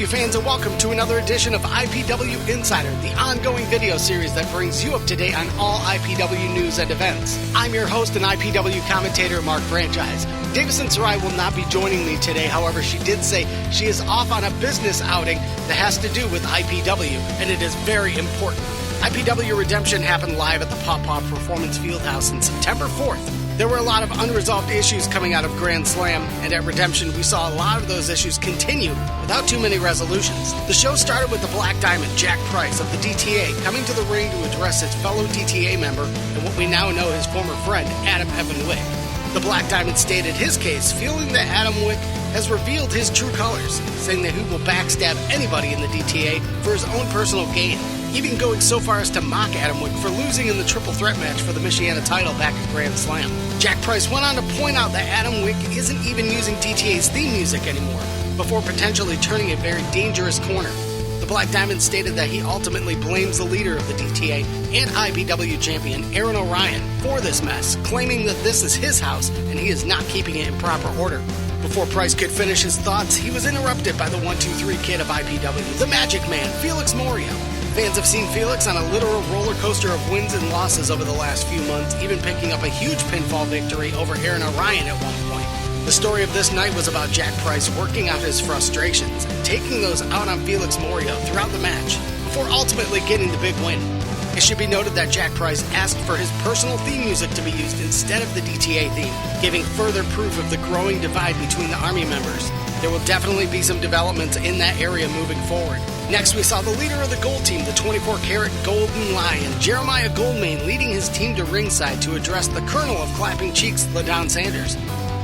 fans, and welcome to another edition of IPW Insider, the ongoing video series that brings you up to date on all IPW news and events. I'm your host and IPW commentator, Mark Franchise. Davison Sarai will not be joining me today, however, she did say she is off on a business outing that has to do with IPW, and it is very important. IPW Redemption happened live at the Paw Paw Performance Fieldhouse on September 4th. There were a lot of unresolved issues coming out of Grand Slam, and at Redemption we saw a lot of those issues continue without too many resolutions. The show started with the Black Diamond, Jack Price of the DTA, coming to the ring to address his fellow DTA member and what we now know his former friend, Adam Evan Wick. The Black Diamond stated his case, feeling that Adam Wick has revealed his true colors, saying that he will backstab anybody in the DTA for his own personal gain, even going so far as to mock Adam Wick for losing in the triple threat match for the Michiana title back at Grand Slam. Jack Price went on to point out that Adam Wick isn't even using DTA's theme music anymore, before potentially turning a very dangerous corner. The Black Diamond stated that he ultimately blames the leader of the DTA and IPW champion, Aaron Orion, for this mess, claiming that this is his house and he is not keeping it in proper order. Before Price could finish his thoughts, he was interrupted by the 1-2-3 kid of IPW, the Magic Man, Felix Morio. Fans have seen Felix on a literal roller coaster of wins and losses over the last few months, even picking up a huge pinfall victory over Aaron Orion at one point. The story of this night was about Jack Price working out his frustrations and taking those out on Felix Morio throughout the match, before ultimately getting the big win. It should be noted that Jack Price asked for his personal theme music to be used instead of the DTA theme, giving further proof of the growing divide between the Army members. There will definitely be some developments in that area moving forward. Next, we saw the leader of the Gold Team, the 24-karat Golden Lion, Jeremiah Goldmain, leading his team to ringside to address the Colonel of Clapping Cheeks, LaDon Sanders.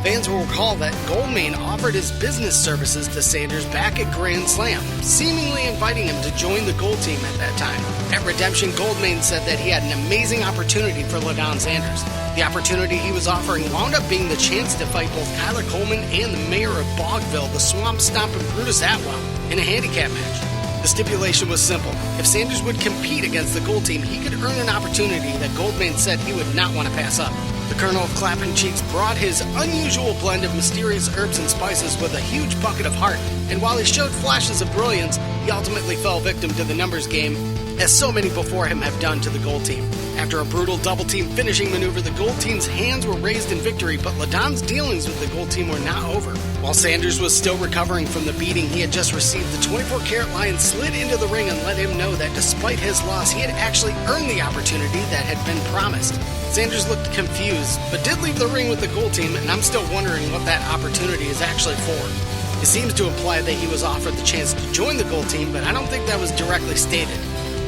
Fans will recall that Goldmain offered his business services to Sanders back at Grand Slam, seemingly inviting him to join the Gold Team at that time. At Redemption, Goldmain said that he had an amazing opportunity for LaDon Sanders. The opportunity he was offering wound up being the chance to fight both Kyler Coleman and the mayor of Bogville, the Swamp Stomping Brutus Atwell, in a handicap match. The stipulation was simple. If Sanders would compete against the Gold Team, he could earn an opportunity that Goldmain said he would not want to pass up. The Colonel of Clapping Cheeks brought his unusual blend of mysterious herbs and spices with a huge bucket of heart, and while he showed flashes of brilliance, he ultimately fell victim to the numbers game, as so many before him have done to the Gold Team. After a brutal double-team finishing maneuver, the Gold Team's hands were raised in victory, but LaDon's dealings with the Gold Team were not over. While Sanders was still recovering from the beating he had just received, the 24-karat Lion slid into the ring and let him know that despite his loss, he had actually earned the opportunity that had been promised. Sanders looked confused, but did leave the ring with the Gold Team, and I'm still wondering what that opportunity is actually for. It seems to imply that he was offered the chance to join the Gold Team, but I don't think that was directly stated.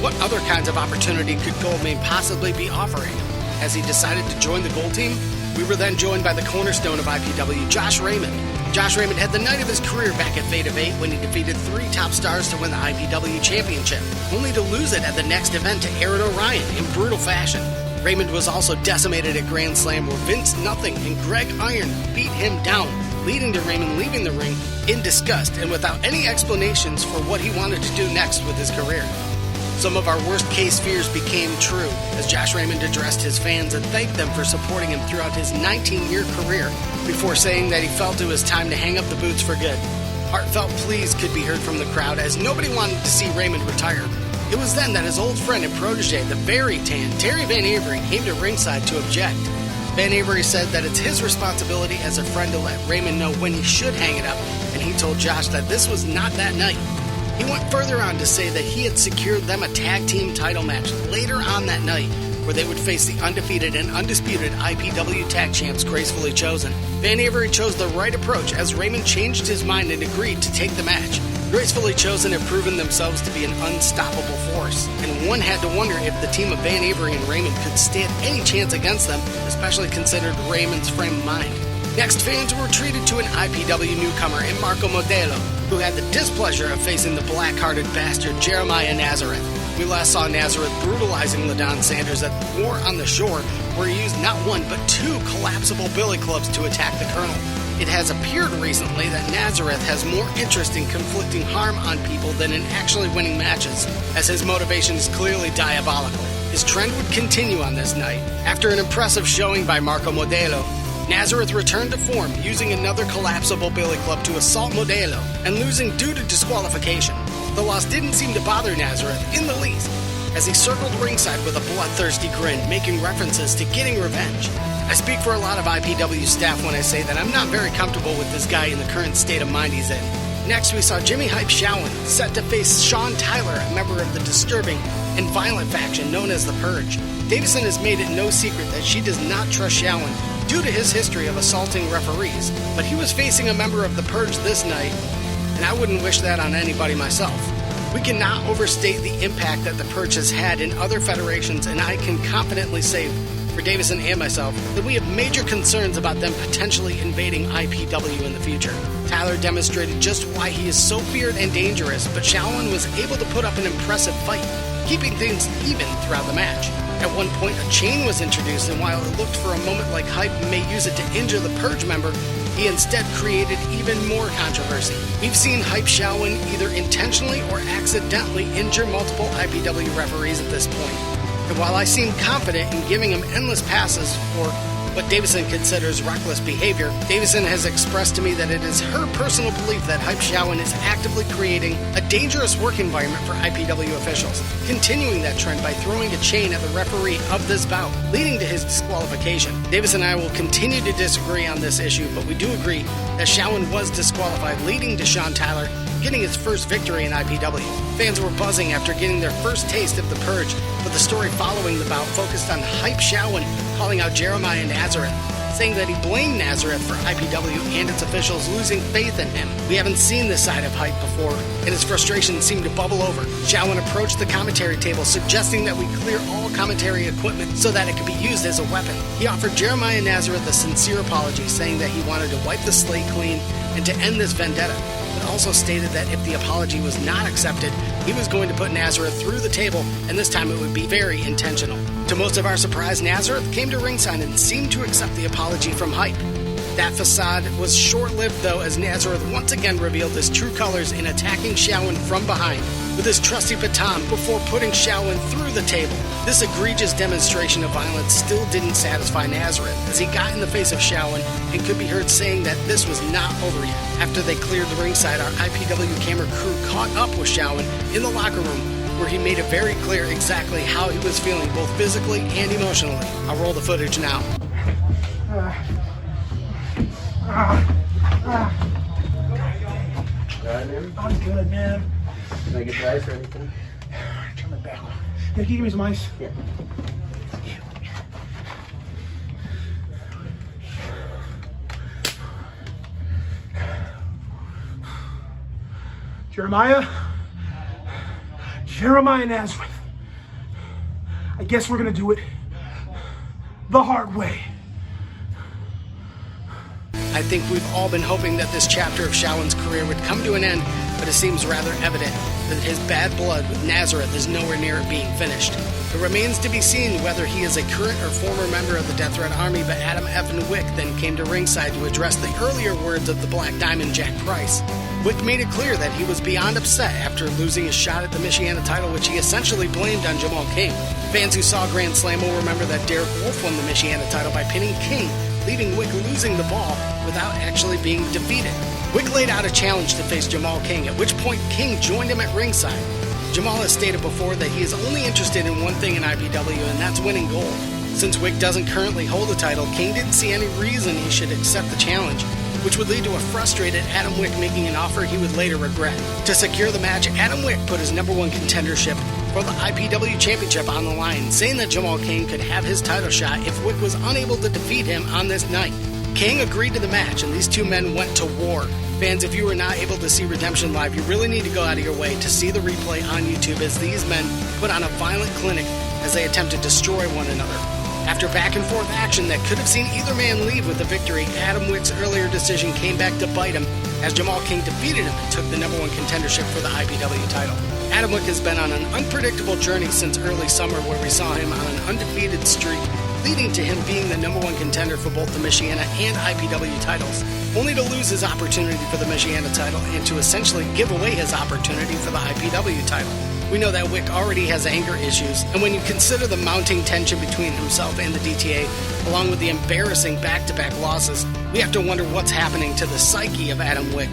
What other kinds of opportunity could Goldmain possibly be offering him? As he decided to join the Gold Team, we were then joined by the cornerstone of IPW, Josh Raymond. Josh Raymond had the night of his career back at Fate of 8 when he defeated 3 top stars to win the IPW Championship, only to lose it at the next event to Aaron Orion in brutal fashion. Raymond was also decimated at Grand Slam where Vince Nothing and Greg Iron beat him down, leading to Raymond leaving the ring in disgust and without any explanations for what he wanted to do next with his career. Some of our worst-case fears became true as Josh Raymond addressed his fans and thanked them for supporting him throughout his 19-year career before saying that he felt it was time to hang up the boots for good. Heartfelt pleas could be heard from the crowd as nobody wanted to see Raymond retire. It was then that his old friend and protege, the very tan Terry Van Avery, came to ringside to object. Van Avery said that it's his responsibility as a friend to let Raymond know when he should hang it up, and he told Josh that this was not that night. He went further on to say that he had secured them a tag team title match later on that night, where they would face the undefeated and undisputed IPW tag champs Gracefully Chosen. Van Avery chose the right approach as Raymond changed his mind and agreed to take the match. Gracefully Chosen have proven themselves to be an unstoppable force, and one had to wonder if the team of Van Avery and Raymond could stand any chance against them, especially considered Raymond's frame of mind. Next, fans were treated to an IPW newcomer in Marco Modelo, who had the displeasure of facing the black-hearted bastard Jeremiah Nazareth. We last saw Nazareth brutalizing LaDon Sanders at the War on the Shore, where he used not one but 2 collapsible billy clubs to attack the Colonel. It has appeared recently that Nazareth has more interest in inflicting harm on people than in actually winning matches, as his motivation is clearly diabolical. His trend would continue on this night. After an impressive showing by Marco Modelo, Nazareth returned to form, using another collapsible billy club to assault Modelo and losing due to disqualification. The loss didn't seem to bother Nazareth in the least, as he circled ringside with a bloodthirsty grin, making references to getting revenge. I speak for a lot of IPW staff when I say that I'm not very comfortable with this guy in the current state of mind he's in. Next, we saw Jimmy Hype Shawan set to face Sean Tyler, a member of the disturbing and violent faction known as the Purge. Davison has made it no secret that she does not trust Shawan due to his history of assaulting referees, but he was facing a member of the Purge this night, and I wouldn't wish that on anybody myself. We cannot overstate the impact that the Purge has had in other federations, and I can confidently say, for Davison and myself, that we have major concerns about them potentially invading IPW in the future. Tyler demonstrated just why he is so feared and dangerous, but Shawan was able to put up an impressive fight, keeping things even throughout the match. At one point, a chain was introduced, and while it looked for a moment like Hype may use it to injure the Purge member, he instead created even more controversy. We've seen Hype Shawan either intentionally or accidentally injure multiple IPW referees at this point. And while I seem confident in giving him endless passes for what Davison considers reckless behavior, Davison has expressed to me that it is her personal belief that Hype Shawan is actively creating a dangerous work environment for IPW officials, continuing that trend by throwing a chain at the referee of this bout, leading to his disqualification. Davison and I will continue to disagree on this issue, but we do agree that Shawan was disqualified, leading to Sean Tyler getting his first victory in IPW. Fans were buzzing after getting their first taste of the Purge, but the story following the bout focused on Hype Shawan calling out Jeremiah Nazareth, saying that he blamed Nazareth for IPW and its officials losing faith in him. We haven't seen this side of Hype before, and his frustration seemed to bubble over. Shawan approached the commentary table, suggesting that we clear all commentary equipment so that it could be used as a weapon. He offered Jeremiah Nazareth a sincere apology, saying that he wanted to wipe the slate clean and to end this vendetta, but also stated that if the apology was not accepted, he was going to put Nazareth through the table, and this time it would be very intentional. To most of our surprise, Nazareth came to ringside and seemed to accept the apology from Hype. That facade was short-lived, though, as Nazareth once again revealed his true colors in attacking Shawan from behind with his trusty baton before putting Shawan through the table. This egregious demonstration of violence still didn't satisfy Nazareth, as he got in the face of Shawan and could be heard saying that this was not over yet. After they cleared the ringside, our IPW camera crew caught up with Shawan in the locker room, where he made it very clear exactly how he was feeling, both physically and emotionally. I'll roll the footage now. I'm good, man. Can I get the ice or anything? Turn my back. Yeah, can you give me some ice? Yeah. Jeremiah Nazareth. I guess we're gonna do it the hard way. I think we've all been hoping that this chapter of Shawan's career would come to an end, but it seems rather evident that his bad blood with Nazareth is nowhere near being finished. It remains to be seen whether he is a current or former member of the Death Threat Army, but Adam F. Wick then came to ringside to address the earlier words of the Black Diamond Jack Price. Wick made it clear that he was beyond upset after losing his shot at the Michiana title, which he essentially blamed on Jamal King. Fans who saw Grand Slam will remember that Derek Wolf won the Michiana title by pinning King, leaving Wick losing the ball without actually being defeated. Wick laid out a challenge to face Jamal King, at which point King joined him at ringside. Jamal has stated before that he is only interested in one thing in IPW, and that's winning gold. Since Wick doesn't currently hold the title, King didn't see any reason he should accept the challenge, which would lead to a frustrated Adam Wick making an offer he would later regret. To secure the match, Adam Wick put his #1 contendership for the IPW Championship on the line, saying that Jamal King could have his title shot if Wick was unable to defeat him on this night. King agreed to the match, and these two men went to war. Fans, if you were not able to see Redemption live, you really need to go out of your way to see the replay on YouTube, as these men put on a violent clinic as they attempt to destroy one another. After back-and-forth action that could have seen either man leave with the victory, Adam Wick's earlier decision came back to bite him, as Jamal King defeated him and took the #1 contendership for the IPW title. Adam Wick has been on an unpredictable journey since early summer, where we saw him on an undefeated streak, leading to him being the #1 contender for both the Michiana and IPW titles, only to lose his opportunity for the Michiana title and to essentially give away his opportunity for the IPW title. We know that Wick already has anger issues, and when you consider the mounting tension between himself and the DTA, along with the embarrassing back-to-back losses, we have to wonder what's happening to the psyche of Adam Wick,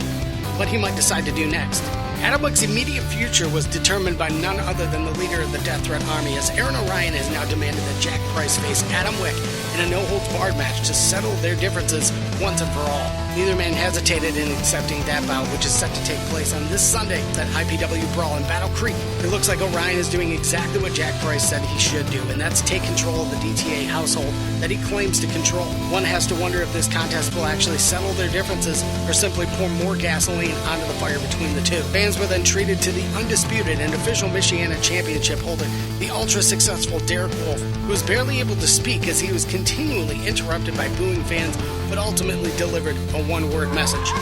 what he might decide to do next. Adam Wick's immediate future was determined by none other than the leader of the Death Threat Army, as Aaron Orion has now demanded that Jack Price face Adam Wick in a no-holds-barred match to settle their differences once and for all. Neither man hesitated in accepting that bout, which is set to take place on this Sunday at IPW Brawl in Battle Creek. It looks like Orion is doing exactly what Jack Price said he should do, and that's take control of the DTA household that he claims to control. One has to wonder if this contest will actually settle their differences or simply pour more gasoline onto the fire between the two. Fans were then treated to the undisputed and official Michiana Championship holder, the ultra-successful Derek Wolf, who was barely able to speak as he was continually interrupted by booing fans, but ultimately delivered a one-word message.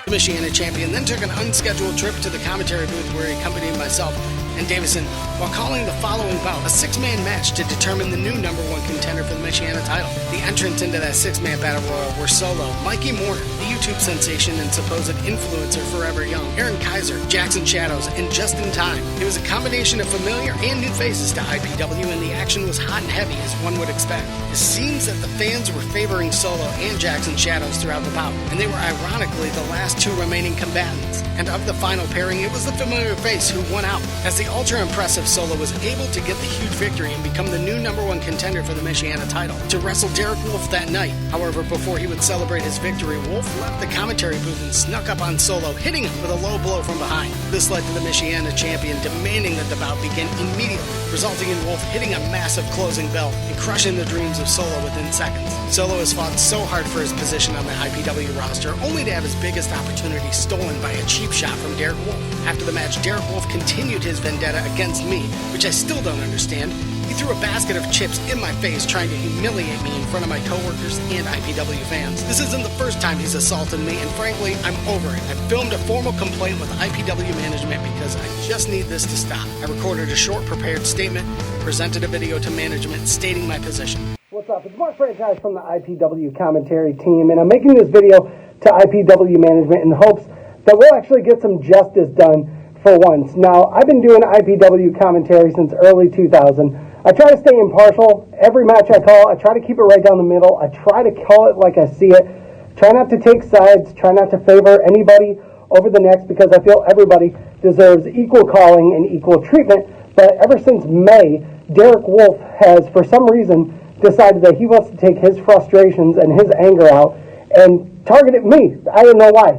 The Michiana champion then took an unscheduled trip to the commentary booth where he accompanied myself and Davison while calling the following bout a six-man match to determine the new number one contender for the Michiana title. The entrants into that six-man battle royal were Solo, Mikey Moore, the YouTube sensation and supposed influencer Forever Young, Aaron Kaiser, Jackson Shadows, and Just in Time. It was a combination of familiar and new faces to IPW, and the action was hot and heavy as one would expect. It seems that the fans were favoring Solo and Jackson Shadows throughout the bout, and they were ironically the last two remaining combatants. And of the final pairing, it was the familiar face who won out, as the ultra-impressive Solo was able to get the huge victory and become the new number one contender for the Michiana title. To wrestle Derek Wolf that night, however, before he would celebrate his victory, Wolf left the commentary booth and snuck up on Solo, hitting him with a low blow from behind. This led to the Michiana champion demanding that the bout begin immediately, resulting in Wolf hitting a massive closing bell and crushing the dreams of Solo within seconds. Solo has fought so hard for his position on the IPW roster, only to have his biggest opportunity stolen by a cheap shot from Derek Wolf. After the match, Derek Wolf continued his vendetta against me, which I still don't understand. He threw a basket of chips in my face, trying to humiliate me in front of my coworkers and IPW fans. This isn't the first time he's assaulted me, and frankly, I'm over it. I filmed a formal complaint with IPW management because I just need this to stop. I recorded a short prepared statement, presented a video to management stating my position. What's up? It's Mark Franchise from the IPW commentary team, and I'm making this video to IPW management in the hopes that we'll actually get some justice done for once. Now, I've been doing IPW commentary since early 2000. I try to stay impartial. Every match I call, I try to keep it right down the middle. I try to call it like I see it. Try not to take sides. Try not to favor anybody over the next, because I feel everybody deserves equal calling and equal treatment. But ever since May, Derek Wolf has, for some reason, decided that he wants to take his frustrations and his anger out and targeted me. I don't know why.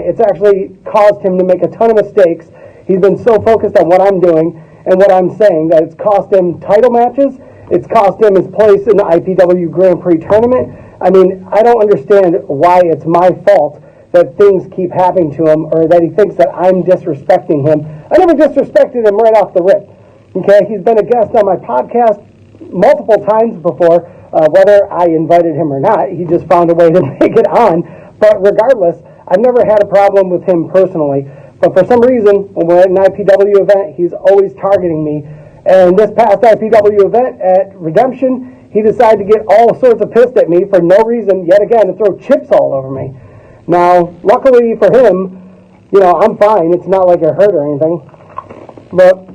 It's actually caused him to make a ton of mistakes. He's been so focused on what I'm doing and what I'm saying that it's cost him title matches. It's cost him his place in the IPW Grand Prix tournament. I mean, I don't understand why it's my fault that things keep happening to him, or that he thinks that I'm disrespecting him. I never disrespected him right off the rip. Okay, he's been a guest on my podcast multiple times before, whether I invited him or not. He just found a way to make it on. But regardless, I've never had a problem with him personally. But for some reason, when we're at an IPW event, he's always targeting me. And this past IPW event at Redemption, he decided to get all sorts of pissed at me for no reason, yet again, to throw chips all over me. Now, luckily for him, I'm fine. It's not like I hurt or anything. But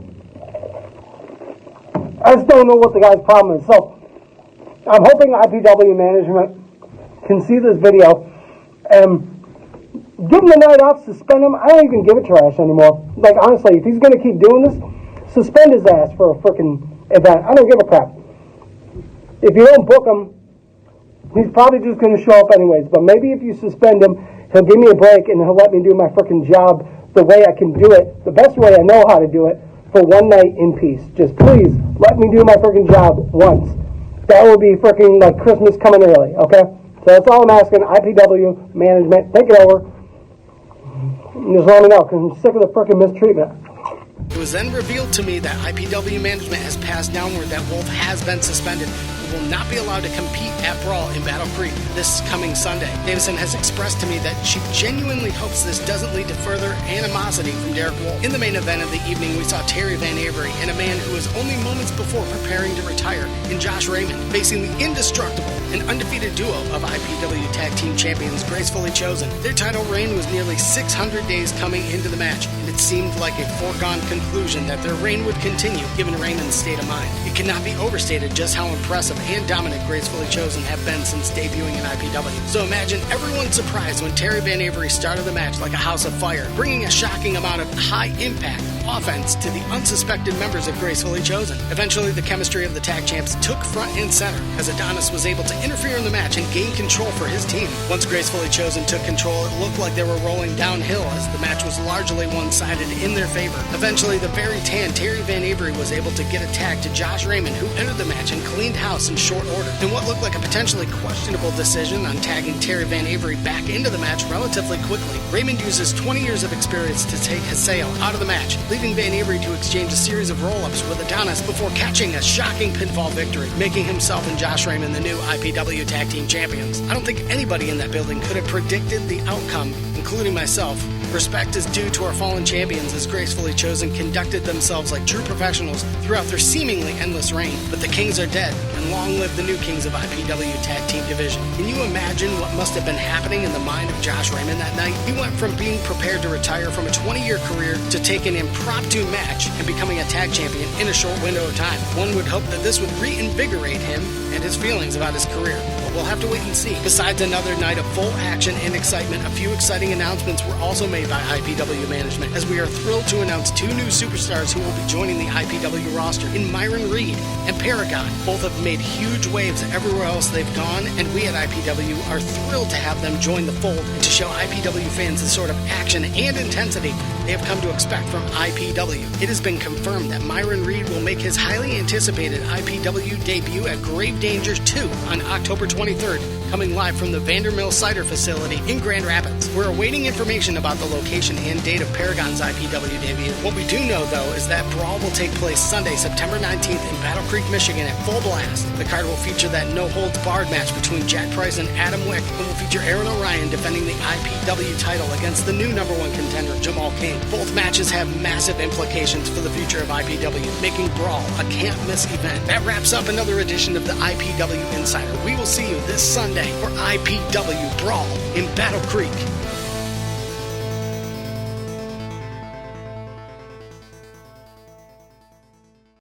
I just don't know what the guy's problem is. So I'm hoping IPW management can see this video and give him the night off, suspend him. I don't even give a trash anymore. Like, honestly, if he's going to keep doing this, suspend his ass for a freaking event. I don't give a crap. If you don't book him, he's probably just going to show up anyways. But maybe if you suspend him, he'll give me a break and he'll let me do my freaking job the way I can do it, the best way I know how to do it, for one night in peace. Just please let me do my freaking job once. That will be freaking like Christmas coming early, okay? So that's all I'm asking. IPW management, take it over. Just let me know, because I'm sick of the freaking mistreatment. It was then revealed to me that IPW management has passed downward that Wolf has been suspended and will not be allowed to compete at Brawl in Battle Creek this coming Sunday. Davison has expressed to me that she genuinely hopes this doesn't lead to further animosity from Derek Wolf. In the main event of the evening, we saw Terry Van Avery and a man who was only moments before preparing to retire in Josh Raymond, facing the indestructible and undefeated duo of IPW Tag Team Champions Gracefully Chosen. Their title reign was nearly 600 days coming into the match, and it seemed like a foregone conclusion that their reign would continue given Raymond's state of mind. It cannot be overstated just how impressive and dominant Gracefully Chosen have been since debuting in IPW. So imagine everyone's surprise when Terry Van Avery started the match like a house of fire, bringing a shocking amount of high-impact offense to the unsuspected members of Gracefully Chosen. Eventually, the chemistry of the tag champs took front and center as Adonis was able to interfere in the match and gain control for his team. Once Gracefully Chosen took control, it looked like they were rolling downhill as the match was largely one-sided in their favor. Eventually, the very tan Terry Van Avery was able to get a tag to Josh Raymond, who entered the match and cleaned house in short order. In what looked like a potentially questionable decision on tagging Terry Van Avery back into the match relatively quickly, Raymond uses 20 years of experience to take Haseo out of the match, leaving Van Avery to exchange a series of roll-ups with Adonis before catching a shocking pinfall victory, making himself and Josh Raymond the new IPW Tag Team Champions. I don't think anybody in that building could have predicted the outcome, including myself. Respect is due to our fallen champions as Gracefully Chosen conducted themselves like true professionals throughout their seemingly endless reign. But the kings are dead, and long live the new kings of IPW Tag Team Division. Can you imagine what must have been happening in the mind of Josh Raymond that night? He went from being prepared to retire from a 20-year career to take an impromptu match and becoming a tag champion in a short window of time. One would hope that this would reinvigorate him and his feelings about his career. We'll have to wait and see. Besides another night of full action and excitement, a few exciting announcements were also made by IPW management, as we are thrilled to announce two new superstars who will be joining the IPW roster in Myron Reed and Paragon. Both have made huge waves everywhere else they've gone, and we at IPW are thrilled to have them join the fold and to show IPW fans the sort of action and intensity they have come to expect from IPW. It has been confirmed that Myron Reed will make his highly anticipated IPW debut at Grave Danger 2 on October 23rd, coming live from the Vandermill Cider facility in Grand Rapids. We're awaiting information about the location and date of Paragon's IPW debut. What we do know, though, is that Brawl will take place Sunday, September 19th in Battle Creek, Michigan at full blast. The card will feature that no-holds-barred match between Jack Price and Adam Wick, and will feature Aaron Orion defending the IPW title against the new #1 contender, Jamal King. Both matches have massive implications for the future of IPW, making Brawl a can't-miss event. That wraps up another edition of the IPW Insider. We will see you this Sunday for IPW Brawl in Battle Creek,